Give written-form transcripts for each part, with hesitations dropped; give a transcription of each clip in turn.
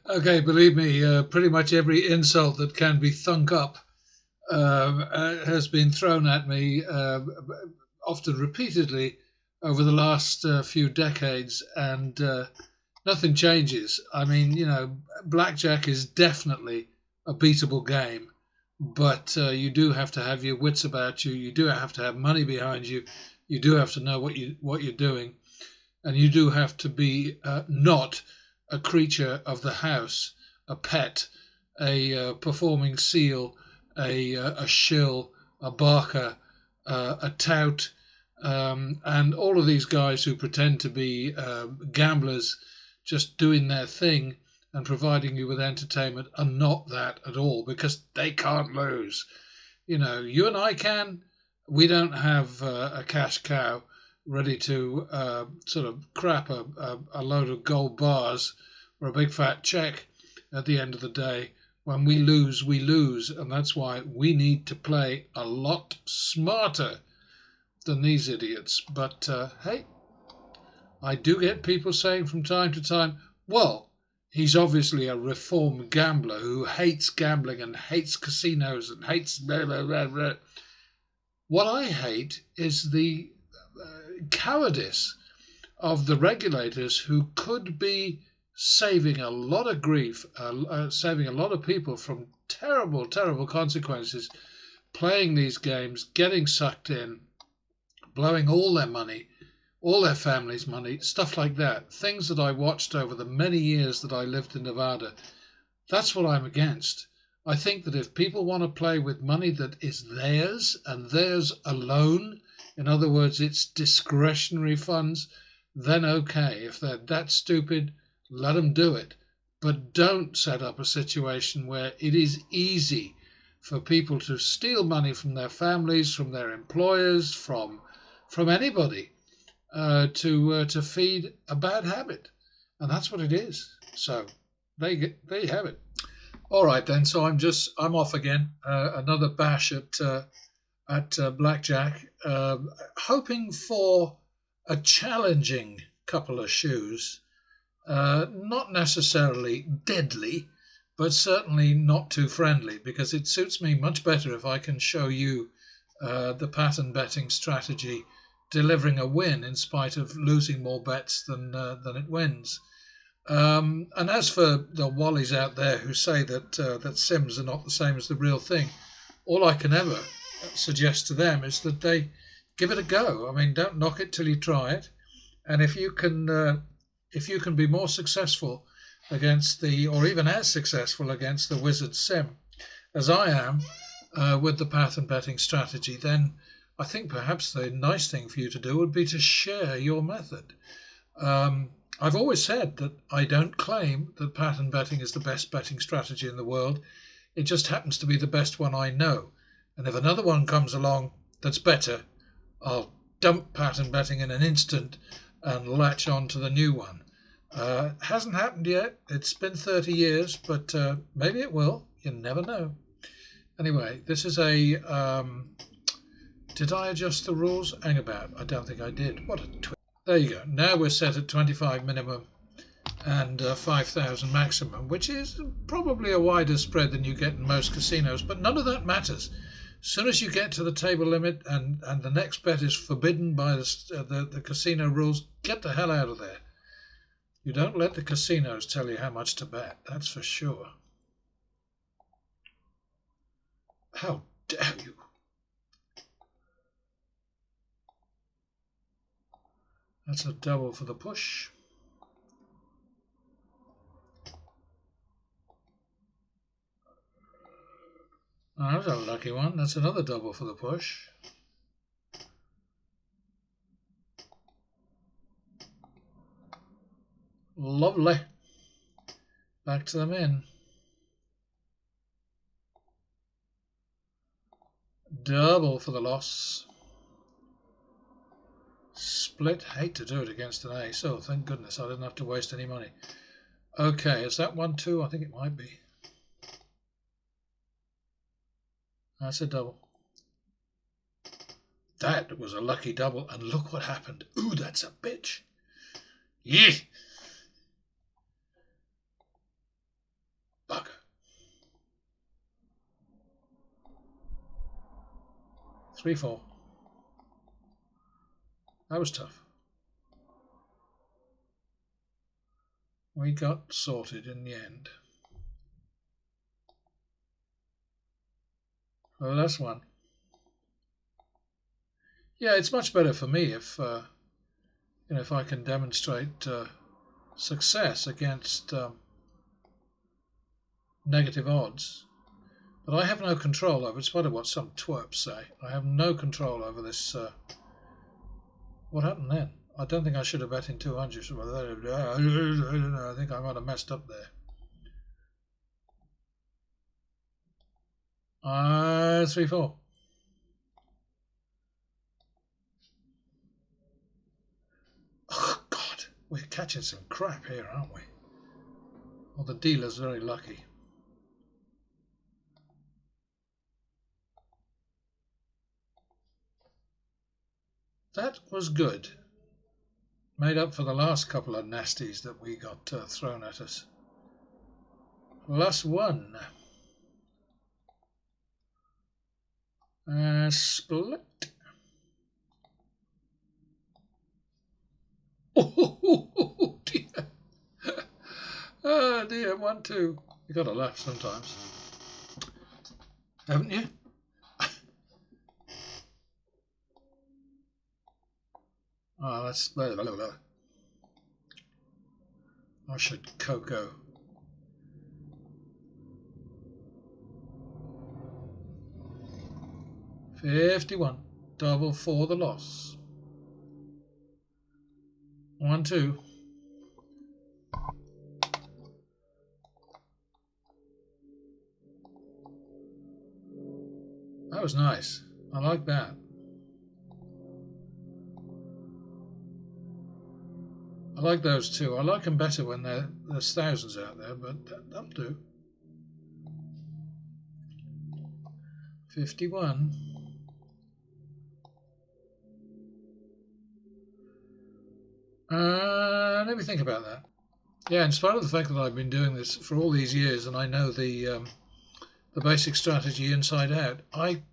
Okay, believe me, pretty much every insult that can be thunk up has been thrown at me, often repeatedly, over the last few decades, and nothing changes. I mean, blackjack is definitely a beatable game, but you do have to have your wits about you. You do have to have money behind you. You do have to know what you're doing, and you do have to be not a creature of the house, a pet, a performing seal, a shill, a barker, a tout, and all of these guys who pretend to be gamblers, just doing their thing and providing you with entertainment, are not that at all because they can't lose. You and I can. We don't have a cash cow ready to sort of crap a load of gold bars or a big fat check at the end of the day. When we lose, we lose. And that's why we need to play a lot smarter than these idiots. But hey, I do get people saying from time to time, well, he's obviously a reformed gambler who hates gambling and hates casinos and hates blah, blah, blah, blah. What I hate is the cowardice of the regulators who could be saving a lot of grief, saving a lot of people from terrible, terrible consequences, playing these games, getting sucked in, blowing all their money, all their family's money, stuff like that. Things that I watched over the many years that I lived in Nevada. That's what I'm against. I think that if people want to play with money that is theirs and theirs alone, in other words, it's discretionary funds, then okay. If they're that stupid, let them do it. But don't set up a situation where it is easy for people to steal money from their families, from their employers, from anybody, to feed a bad habit, and that's what it is. So there you have it. All right then. So I'm off again. Another bash at blackjack, hoping for a challenging couple of shoes. Not necessarily deadly, but certainly not too friendly, because it suits me much better if I can show you the pattern betting strategy delivering a win in spite of losing more bets than it wins. And as for the Wallies out there who say that Sims are not the same as the real thing, all I can ever suggest to them is that they give it a go. I mean, don't knock it till you try it. And if you can be more successful against or even as successful against the Wizard Sim as I am with the pattern betting strategy, then I think perhaps the nice thing for you to do would be to share your method. I've always said that I don't claim that pattern betting is the best betting strategy in the world. It just happens to be the best one I know. And if another one comes along that's better, I'll dump pattern betting in an instant and latch on to the new one. Hasn't happened yet. It's been 30 years, but maybe it will. You never know. Anyway, this is a... did I adjust the rules? Hang about. I don't think I did. What a twist. There you go. Now we're set at 25 minimum and 5,000 maximum, which is probably a wider spread than you get in most casinos, but none of that matters. As soon as you get to the table limit and the next bet is forbidden by the casino rules, get the hell out of there. You don't let the casinos tell you how much to bet, that's for sure. How dare you? That's a double for the push. Oh, that's a lucky one. That's another double for the push. Lovely. Back to them in. Double for the loss. Split. Hate to do it against an ace. Oh, thank goodness I didn't have to waste any money. Okay, is that 1-2? I think it might be. That's a double. That was a lucky double, and look what happened. Ooh, that's a bitch. Yeah. 3-4. That was tough. We got sorted in the end. Well, that's one. Yeah, it's much better for me if if I can demonstrate success against negative odds. But I have no control over it. It's what some twerps say. I have no control over this. What happened then? I don't think I should have bet in 200. I think I might have messed up there. 3-4. Oh, God. We're catching some crap here, aren't we? Well, the dealer's very lucky. That was good. Made up for the last couple of nasties that we got thrown at us. +1. Split. Oh dear. Oh dear, 1-2. You got to laugh sometimes, haven't you? Oh, that's blah, blah, blah. I should cocoa. $51. Double for the loss. 1-2. That was nice. I like that. I like those two. I like them better when there's thousands out there, but that'll do. 51. Let me think about that. Yeah, in spite of the fact that I've been doing this for all these years and I know the basic strategy inside out, I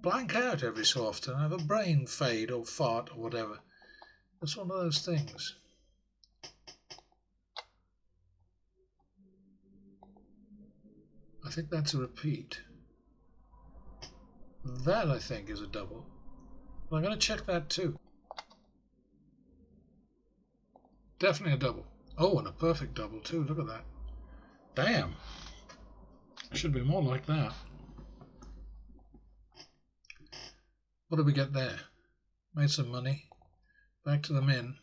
blank out every so often. I have a brain fade or fart or whatever. It's one of those things. I think that's a repeat. That, I think, is a double. But I'm going to check that too. Definitely a double. Oh, and a perfect double too. Look at that. Damn. It should be more like that. What did we get there? Made some money. Back to the min.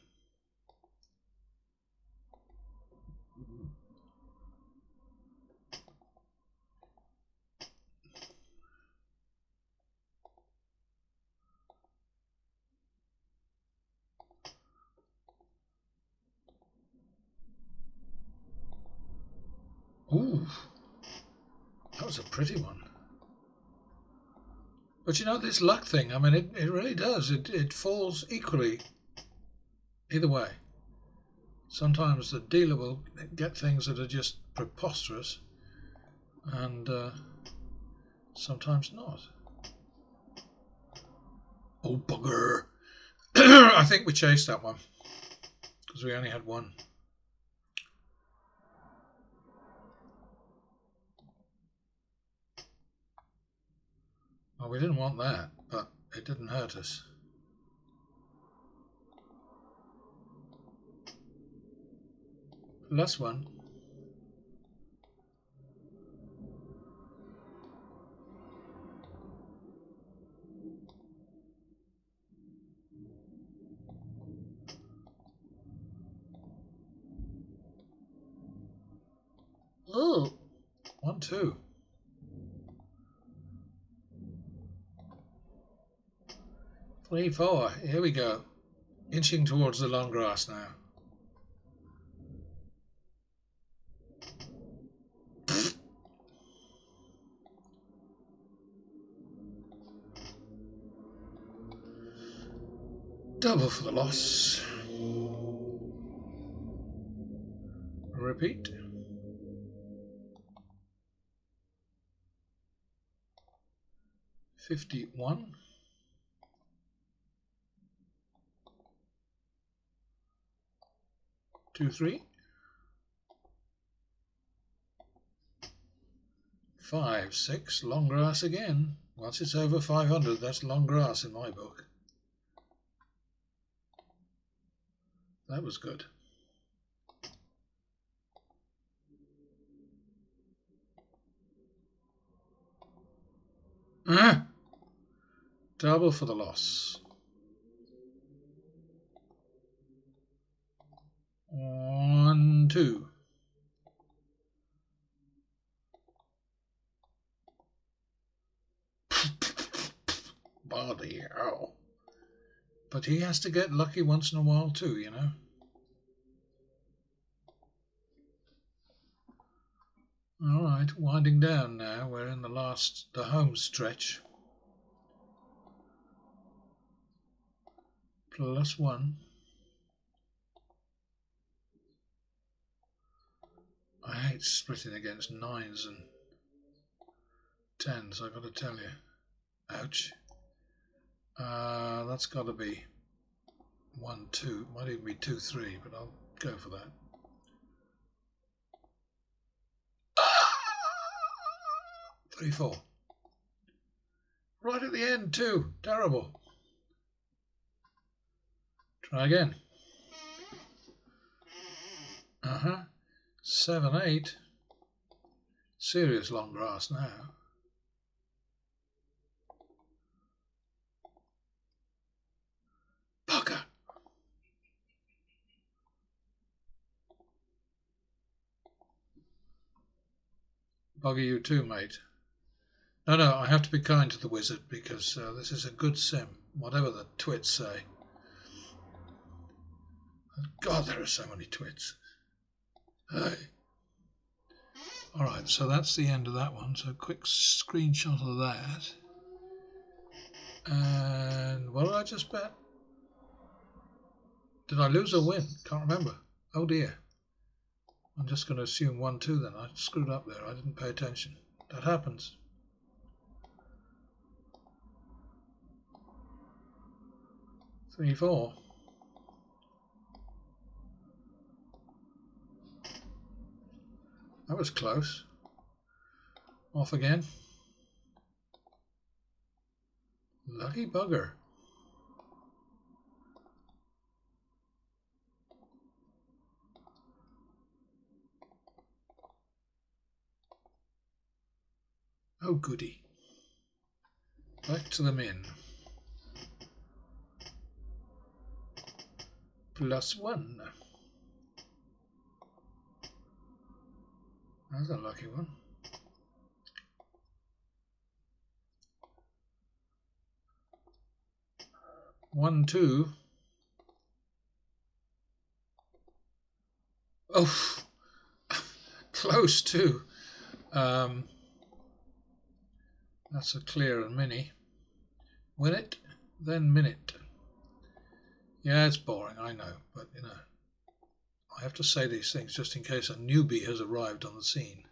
Ooh, that was a pretty one. But you know, this luck thing, I mean, it really does. It falls equally either way. Sometimes the dealer will get things that are just preposterous, and sometimes not. Oh, bugger. I think we chased that one because we only had one. Well, we didn't want that, but it didn't hurt us. Last one. Oh, 1-2. 3-4. Here we go. Inching towards the long grass now. Double for the loss. Repeat. 51. 2, 3. 5, 6. Long grass again. Once it's over 500, that's long grass in my book. That was good. Double for the loss. 1, 2. Bloody hell. But he has to get lucky once in a while too, you know. All right, winding down now. We're in the home stretch. +1. I hate splitting against 9s and 10s, I've got to tell you. Ouch. That's got to be 1, 2. Might even be 2, 3, but I'll go for that. Three, 4. Right at the end too. Terrible. Try again. 7, 8. Serious long grass now. Bugger. Bugger you too, mate. No, I have to be kind to the wizard because this is a good sim, whatever the twits say. God, there are so many twits. Hey. Alright, so that's the end of that one. So quick screenshot of that. And what did I just bet? Did I lose or win? Can't remember. Oh dear. I'm just going to assume 1, 2 then. I screwed up there. I didn't pay attention. That happens. Three, 4. That was close. Off again. Lucky bugger. Oh goody. Back to the min. +1. That's a lucky one. One, 2. Oh, close too. That's a clear and mini. Win it, then min it. Yeah, it's boring, I know, but you know, I have to say these things just in case a newbie has arrived on the scene.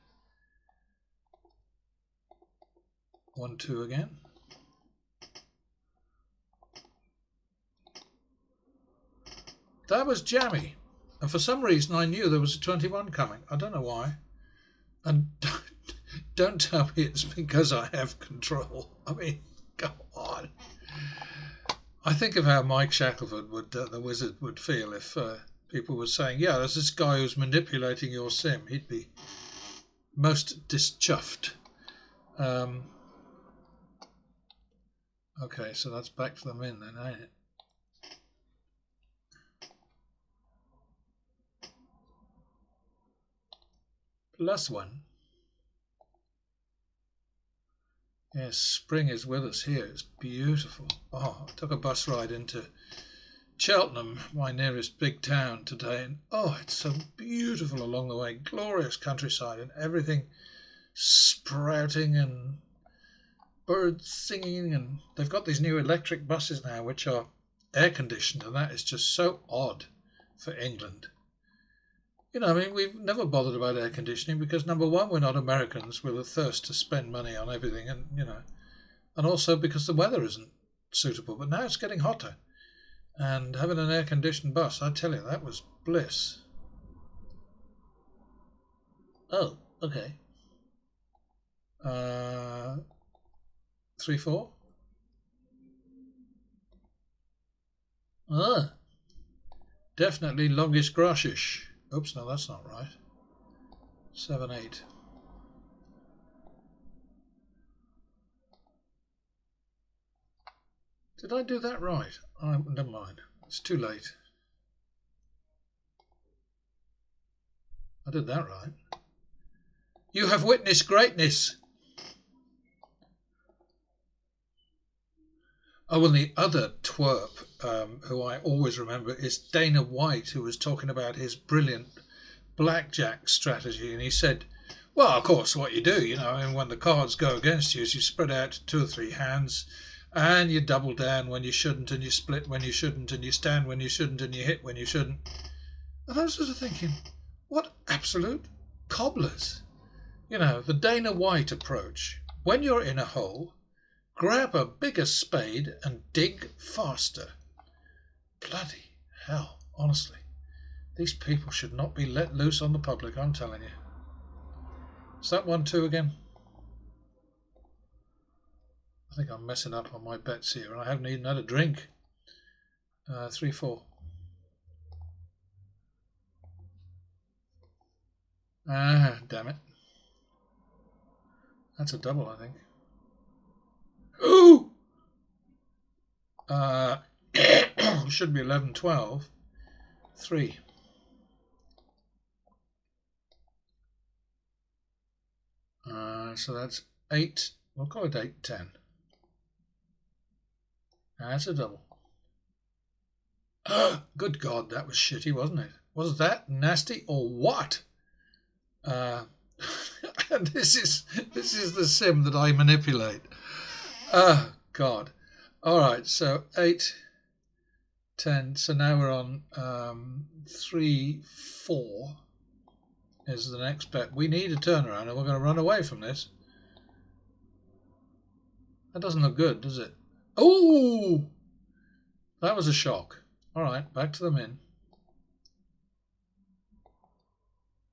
1, 2 again. That was jammy, and for some reason I knew there was a 21 coming. I don't know why. And don't tell me it's because I have control. I mean, come on. I think of how Mike Shackelford would, the wizard, would feel if people were saying, yeah, there's this guy who's manipulating your sim. He'd be most dischuffed. Okay, so that's back to the min then, ain't it? +1. Yes, spring is with us here. It's beautiful. Oh, I took a bus ride into Cheltenham, my nearest big town today, and oh, it's so beautiful along the way. Glorious countryside and everything sprouting and birds singing, and they've got these new electric buses now which are air conditioned, and that is just so odd for England. You know, I mean, we've never bothered about air conditioning because, number one, we're not Americans with a thirst to spend money on everything, and you know, and also because the weather isn't suitable. But now it's getting hotter, and having an air-conditioned bus, I tell you, that was bliss. Oh, okay. 3-4. Definitely longish grashish. Oops, no, that's not right. 7-8. Did I do that right? Never mind. It's too late. I did that right. You have witnessed greatness. Oh, and the other twerp who I always remember is Dana White, who was talking about his brilliant blackjack strategy. And he said, well, of course, what you do, and when the cards go against you is you spread out 2 or 3 hands and you double down when you shouldn't, and you split when you shouldn't, and you stand when you shouldn't, and you hit when you shouldn't. And I was sort of thinking, what absolute cobblers. The Dana White approach. When you're in a hole, grab a bigger spade and dig faster. Bloody hell, honestly. These people should not be let loose on the public, I'm telling you. Is that 1-2 again? I think I'm messing up on my bets here, and I haven't even had a drink. 3-4. Ah, damn it. That's a double, I think. Ooh! Should be 11-12. 3. So that's 8. We'll call it 8-10. That's a double. Good God, that was shitty, wasn't it? Was that nasty or what? This is the sim that I manipulate. Oh God. All right, so 8, 10. So now we're on 3-4 is the next bet. We need a turnaround, and we're going to run away from this. That doesn't look good, does it? Oh, that was a shock. All right, back to the min.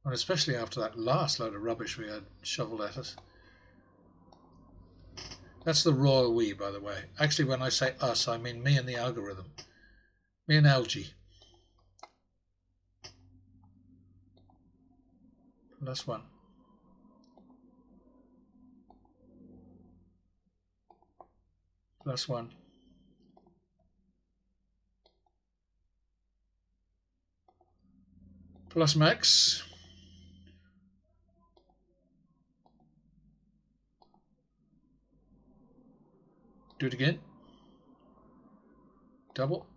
And especially after that last load of rubbish we had shoveled at us. That's the royal we, by the way. Actually, when I say us, I mean me and the algorithm. Me and algae. +1. +1. Plus max. Do it again. Double.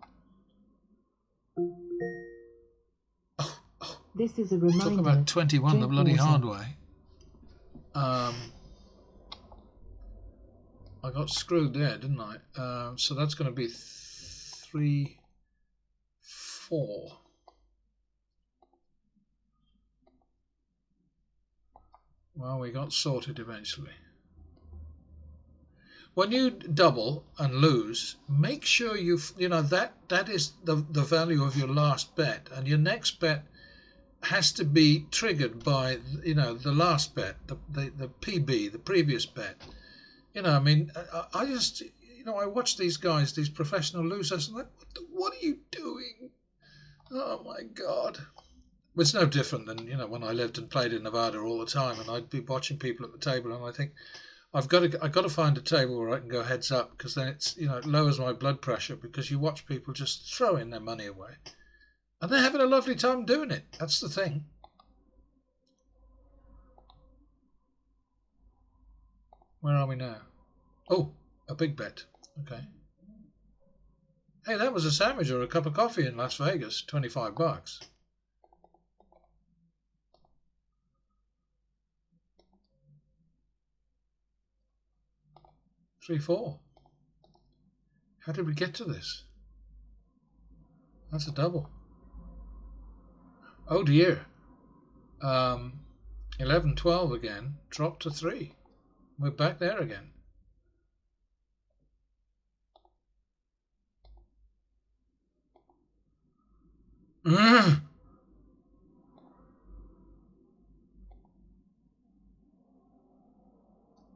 This is a reminder. Talk about 21 the bloody hard way. I got screwed there, didn't I? So that's going to be 3-4. Well, we got sorted eventually. When you double and lose, make sure that is the value of your last bet, and your next bet has to be triggered by the last bet, the PB, the previous bet. I just I watch these guys, these professional losers, and like, what are you doing? Oh my God. It's no different than when I lived and played in Nevada all the time, and I'd be watching people at the table, and I think I've got to find a table where I can go heads up, because then it's it lowers my blood pressure, because you watch people just throwing their money away, and they're having a lovely time doing it. That's the thing. Where are we now? Oh, a big bet. Okay. Hey, that was a sandwich or a cup of coffee in Las Vegas. $25. 3-4. How did we get to this? That's a double. Oh dear. 11-12 again. Dropped to 3. We're back there again.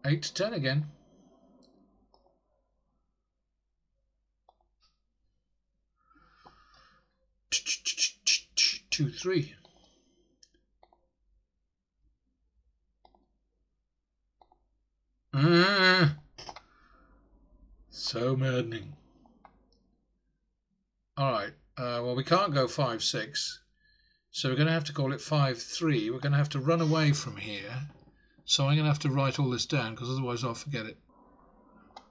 8 to 10 again. Two, 3. So maddening. All right. Well, we can't go 5, 6. So we're going to have to call it 5, 3. We're going to have to run away from here. So I'm going to have to write all this down because otherwise I'll forget it.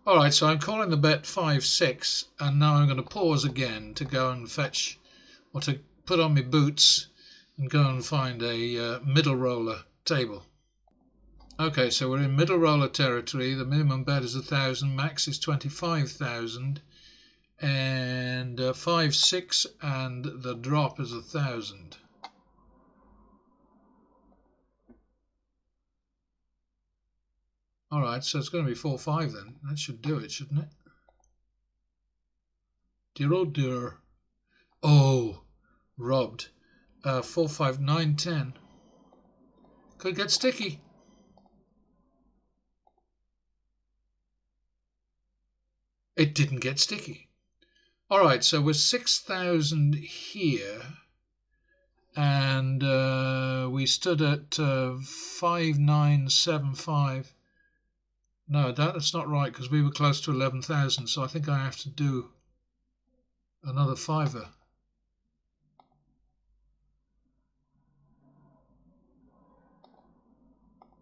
All right. So I'm calling the bet 5, 6. And now I'm going to pause again to go and fetch, or to put on my boots and go and find a middle roller table. Okay, so we're in middle roller territory. The minimum bet is 1,000, max is 25,000, and 5, 6, and the drop is 1,000. All right, so it's going to be 4, 5 then. That should do it, shouldn't it? Dear oh dear. Oh, robbed. 4, 5, 9, 10. Could get sticky. It didn't get sticky. All right, so we're 6,000 here, and we stood at 5,975. No, that's not right because we were close to 11,000. So I think I have to do another fiver.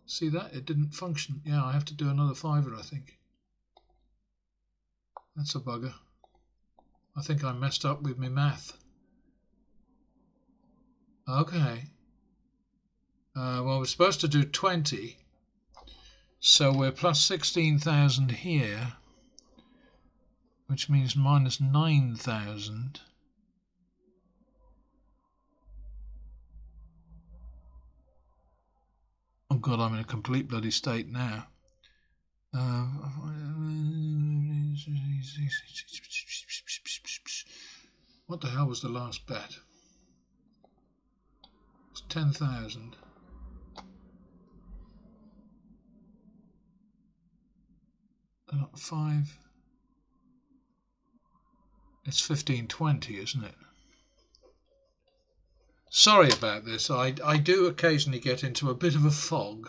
See that? It didn't function. Yeah, I have to do another fiver, I think. That's a bugger. I think I messed up with my math. Okay. Well, we're supposed to do 20. So we're plus 16,000 here, which means minus 9,000. Oh God, I'm in a complete bloody state now. What the hell was the last bet? It's 10,000. Not 5. It's 1520, isn't it? Sorry about this. I do occasionally get into a bit of a fog.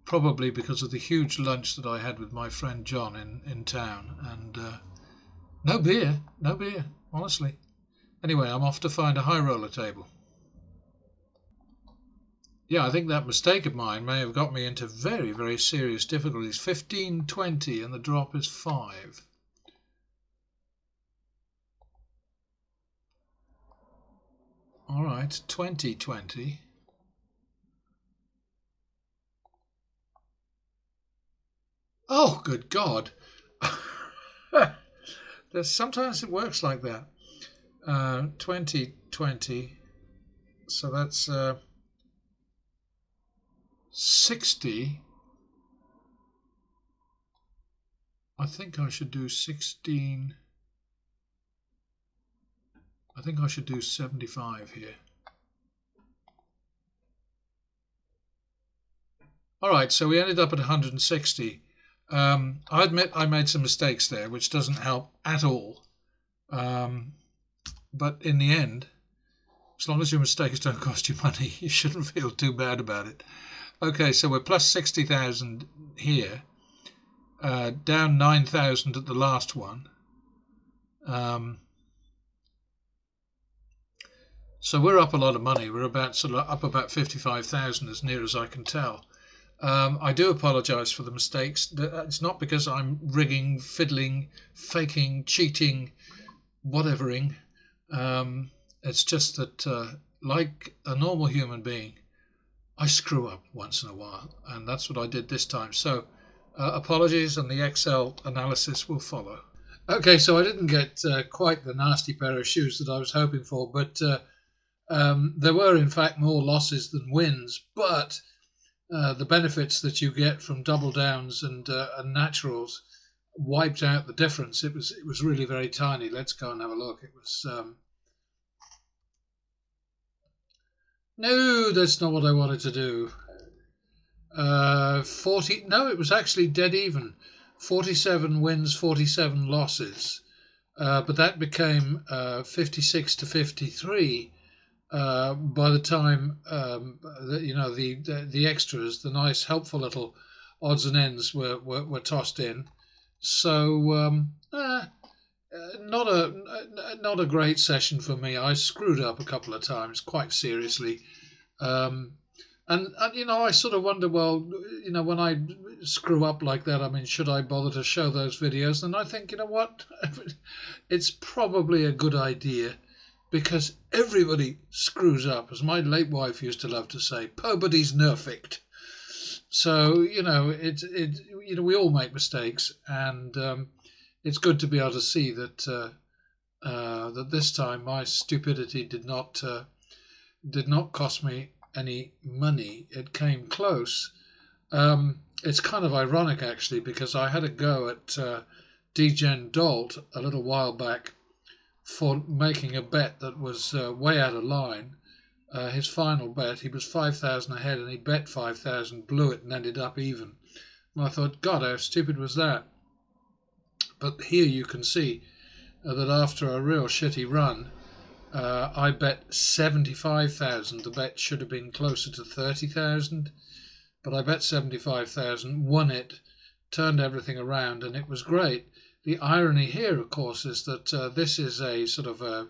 Probably because of the huge lunch that I had with my friend John in town. And no beer, honestly. Anyway, I'm off to find a high roller table. Yeah, I think that mistake of mine may have got me into very, very serious difficulties. 1520 and the drop is 5. All right, 2020. Oh, good God. Sometimes it works like that. 2020. So that's 60. I think I should do 16. I think I should do 75 here. All right, so we ended up at 160. I admit I made some mistakes there, which doesn't help at all. But in the end, as long as your mistakes don't cost you money, you shouldn't feel too bad about it. Okay, so we're plus 60,000 here, down 9,000 at the last one. So we're up a lot of money. We're about up about 55,000 as near as I can tell. I do apologise for the mistakes. It's not because I'm rigging, fiddling, faking, cheating, whatevering. It's just that, like a normal human being, I screw up once in a while, and that's what I did this time. So apologies, and the Excel analysis will follow. Okay, so I didn't get quite the nasty pair of shoes that I was hoping for, but there were in fact more losses than wins, but the benefits that you get from double downs and naturals wiped out the difference. It was really very tiny. Let's go and have a look. It was no, that's not what I wanted to do. 40. No, it was actually dead even. 47 wins, 47 losses. But that became 56 to 53 by the time the extras, the nice helpful little odds and ends were tossed in. So not a great session for me. I screwed up a couple of times quite seriously. Um, and I sort of wonder, well, when I screw up like that, I mean, should I bother to show those videos? And I think, you know what, it's probably a good idea, because everybody screws up, as my late wife used to love to say. Nobody's perfect. So we all make mistakes, and it's good to be able to see that that this time my stupidity did not cost me any money. It came close. It's kind of ironic, actually, because I had a go at Degen Dolt a little while back for making a bet that was way out of line. His final bet, he was 5,000 ahead, and he bet 5,000, blew it, and ended up even. And I thought, God, how stupid was that? But here you can see that after a real shitty run, I bet 75,000. The bet should have been closer to 30,000, but I bet 75,000, won it, turned everything around, and it was great. The irony here, of course, is that this is a sort of a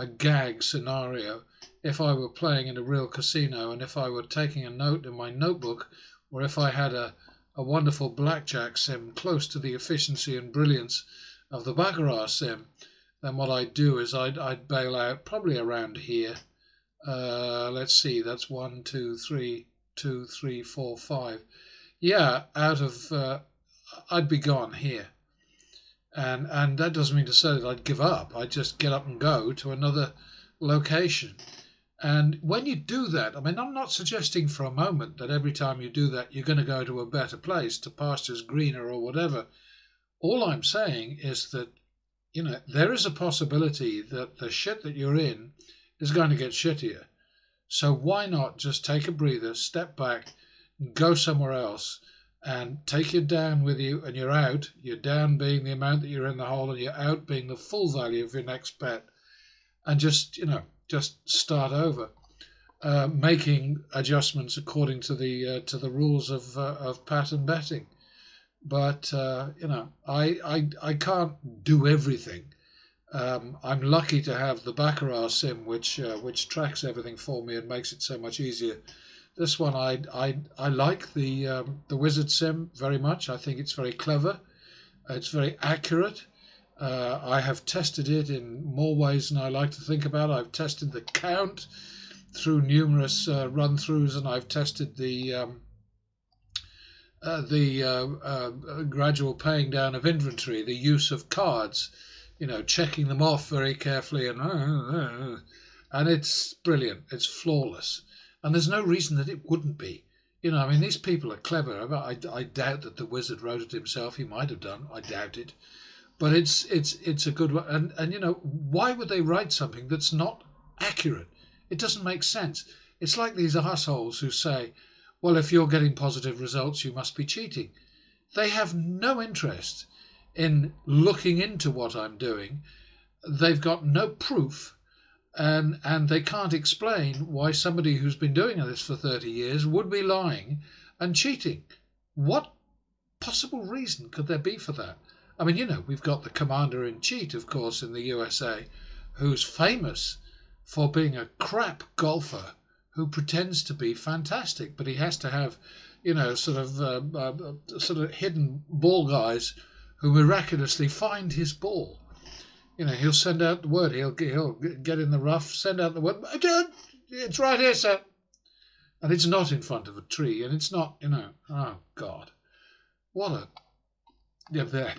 gag scenario. If I were playing in a real casino, and if I were taking a note in my notebook, or if I had a wonderful blackjack sim close to the efficiency and brilliance of the baccarat sim, then what I'd do is I'd bail out probably around here. Let's see, that's 1, 2, 3, 2, 3, 4, 5. Yeah, out of I'd be gone here. And that doesn't mean to say that I'd give up. I'd just get up and go to another location. And when you do that, I mean, I'm not suggesting for a moment that every time you do that, you're going to go to a better place, to pastures greener or whatever. All I'm saying is that, there is a possibility that the shit that you're in is going to get shittier. So why not just take a breather, step back, go somewhere else, and take your down with you, and you're out. Your down being the amount that you're in the hole, and your out being the full value of your next bet, and just start over, making adjustments according to the rules of pattern betting. But I can't do everything. I'm lucky to have the baccarat sim, which tracks everything for me and makes it so much easier. This one, I like the wizard sim very much. I think it's very clever. It's very accurate. I have tested it in more ways than I like to think about. I've tested the count through numerous run-throughs, and I've tested the gradual paying down of inventory, the use of cards, checking them off very carefully, and it's brilliant. It's flawless, and there's no reason that it wouldn't be. I mean, these people are clever. I doubt that the wizard wrote it himself. He might have done. I doubt it. But it's a good one. And why would they write something that's not accurate? It doesn't make sense. It's like these assholes who say, well, if you're getting positive results, you must be cheating. They have no interest in looking into what I'm doing. They've got no proof, and they can't explain why somebody who's been doing this for 30 years would be lying and cheating. What possible reason could there be for that? I mean, we've got the commander-in-chief, of course, in the USA, who's famous for being a crap golfer who pretends to be fantastic, but he has to have, sort of hidden ball guys who miraculously find his ball. He'll send out the word. He'll get in the rough, send out the word. It's right here, sir. And it's not in front of a tree, and it's not, oh, God. What a... Yeah,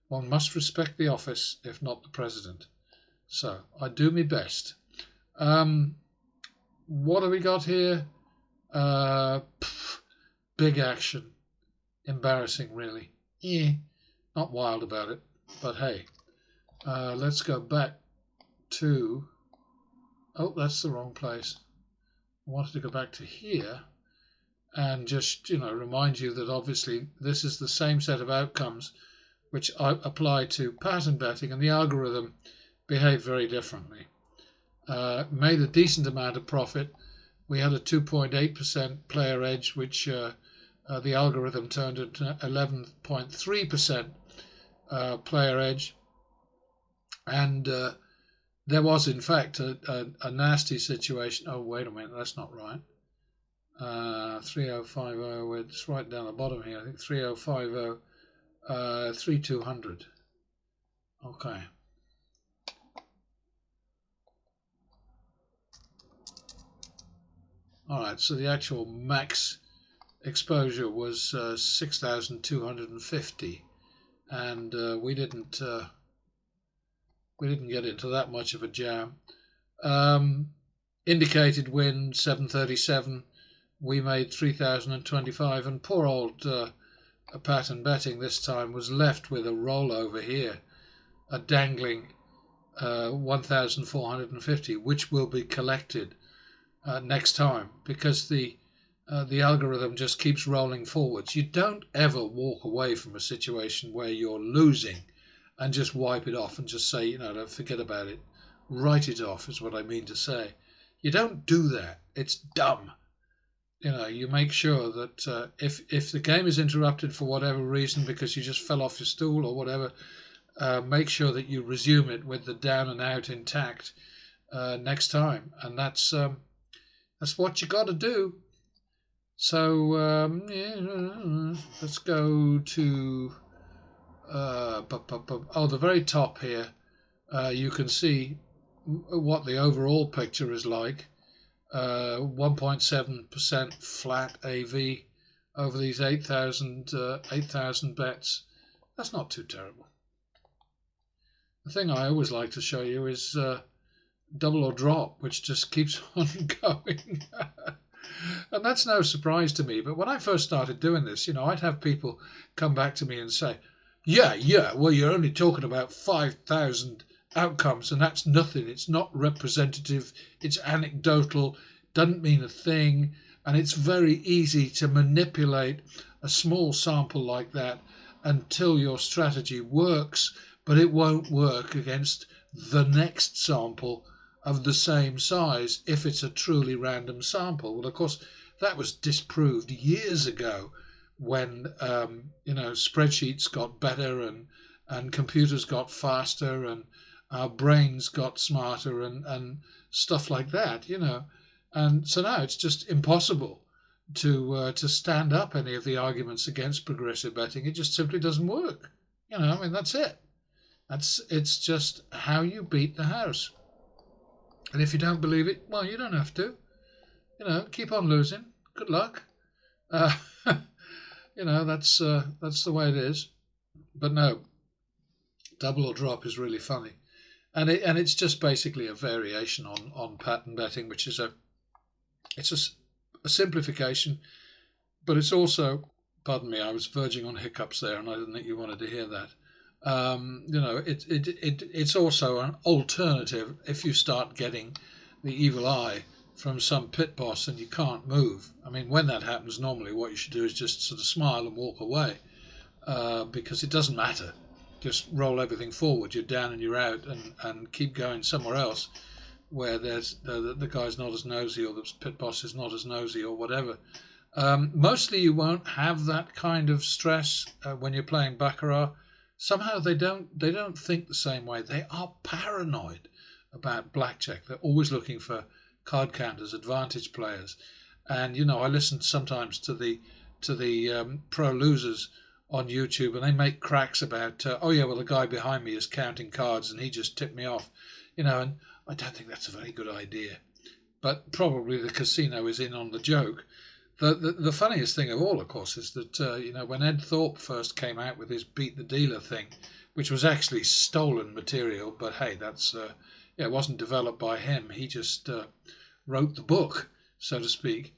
one must respect the office, if not the president. So, I do my best. What have we got here? Big action. Embarrassing, really. Yeah, not wild about it, but hey. Let's go back to... Oh, that's the wrong place. I wanted to go back to here and just remind you that obviously this is the same set of outcomes which apply to pattern betting, and the algorithm behaved very differently. Made a decent amount of profit. We had a 2.8% player edge, which the algorithm turned into 11.3% player edge, and there was in fact a nasty situation. Oh, wait a minute, that's not right. 3050, it's right down the bottom here. I think 3050, 3200. Okay. All right, so the actual max exposure was 6,250, and we didn't get into that much of a jam. Indicated win 737. We made 3,025, and poor old pattern betting this time was left with a rollover here, a dangling 1,450, which will be collected next time, because the algorithm just keeps rolling forwards. You don't ever walk away from a situation where you're losing and just wipe it off and just say, don't forget about it. Write it off is what I mean to say. You don't do that. It's dumb. You make sure that if the game is interrupted for whatever reason because you just fell off your stool or whatever, make sure that you resume it with the down and out intact next time, and that's what you got to do. So let's go to the very top here. You can see what the overall picture is like. 1.7% flat AV over these 8,000 bets. That's not too terrible. The thing I always like to show you is double or drop, which just keeps on going. And that's no surprise to me. But when I first started doing this, I'd have people come back to me and say, yeah, well, you're only talking about 5,000 outcomes, and that's nothing. It's not representative. It's anecdotal. Doesn't mean a thing. And it's very easy to manipulate a small sample like that until your strategy works, but it won't work against the next sample of the same size if it's a truly random sample. Well, of course, that was disproved years ago when spreadsheets got better and computers got faster and our brains got smarter and stuff like that. And so now it's just impossible to stand up any of the arguments against progressive betting. It just simply doesn't work. That's it. It's just how you beat the house. And if you don't believe it, well, you don't have to. Keep on losing. Good luck. That's the way it is. But no, double or drop is really funny, and it's just basically a variation on pattern betting, which is a simplification, but it's also, pardon me, I was verging on hiccups there, and I didn't think you wanted to hear that. It's also an alternative if you start getting the evil eye from some pit boss and you can't move. When that happens, normally what you should do is just sort of smile and walk away, because it doesn't matter. Just roll everything forward. You're down and you're out, and keep going somewhere else where there's the guy's not as nosy, or the pit boss is not as nosy, or whatever. Mostly you won't have that kind of stress when you're playing baccarat. Somehow they don't think the same way. They are paranoid about blackjack. They're always looking for card counters, advantage players, and I listen sometimes to the pro losers on YouTube, and they make cracks about oh yeah, well, the guy behind me is counting cards and he just tipped me off, and I don't think that's a very good idea. But probably the casino is in on the joke. The funniest thing of all, of course, is that when Ed Thorpe first came out with his beat the dealer thing, which was actually stolen material, but hey, that's it wasn't developed by him. He just wrote the book, so to speak.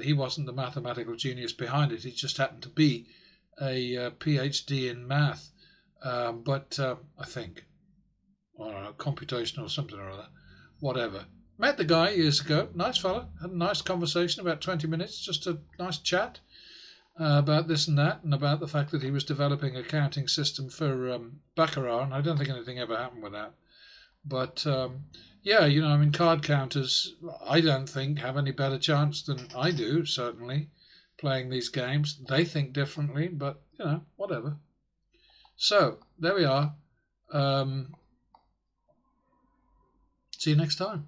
He wasn't the mathematical genius behind it. He just happened to be a PhD in math, but I think, or computational or something or other, whatever. Met the guy years ago. Nice fella. Had a nice conversation, about 20 minutes, just a nice chat about this and that, and about the fact that he was developing a counting system for Baccarat, and I don't think anything ever happened with that. But yeah, I mean, card counters, I don't think have any better chance than I do, certainly, playing these games. They think differently, but, whatever. So, there we are. See you next time.